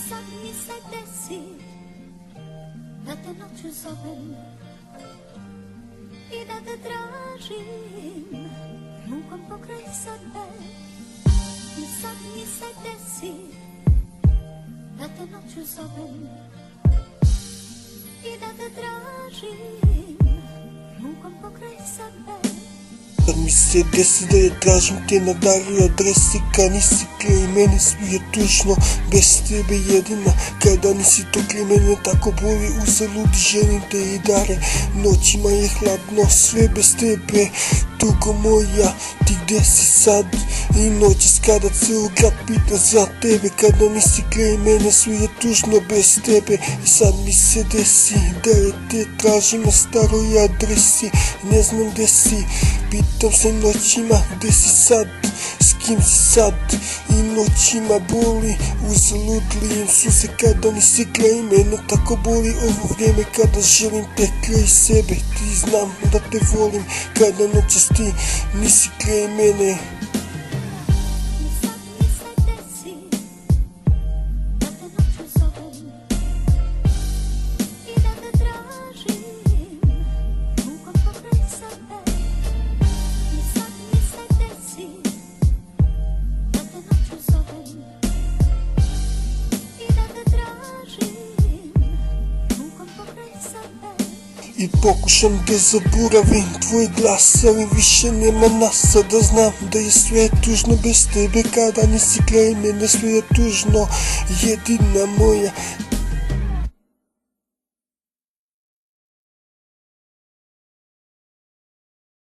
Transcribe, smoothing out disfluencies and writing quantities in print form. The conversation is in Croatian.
sad mi se desi da te noću zovem i da te tražim rukom pokraj sebe. I sad mi se desi da te noću zovem i da te tražim rukom pokraj sebe. Kad mi se desi da je tražim te na dalju adresi, kad nisi kraj mene svi je tužno, bez tebe jedina, kada nisi to kraj mene tako boli, uzalud želim te i dare, noćima je hladno, sve bez tebe, tugo moja, ti gdje si sad? I noći kada ceo grad pita za tebe, kada nisi kraj mene svi je tužno bez tebe. I sad mi se desi da je te tražim na staroj adresi, ne znam gdje si, pitam se noćima gdje si sad, s kim si sad? I noćima boli, uzalud lijem suze kada nisi kraj mene, tako boli ovo vrijeme kada želim te kraj sebe. Ti znam da te volim kada noćas ti nisi kraj mene. I pokušam da zaboravim tvoj glas, ali više nema nas, sada znam da je sve tužno bez tebe, kada nisi kraj mene sve je tužno, jedina moja,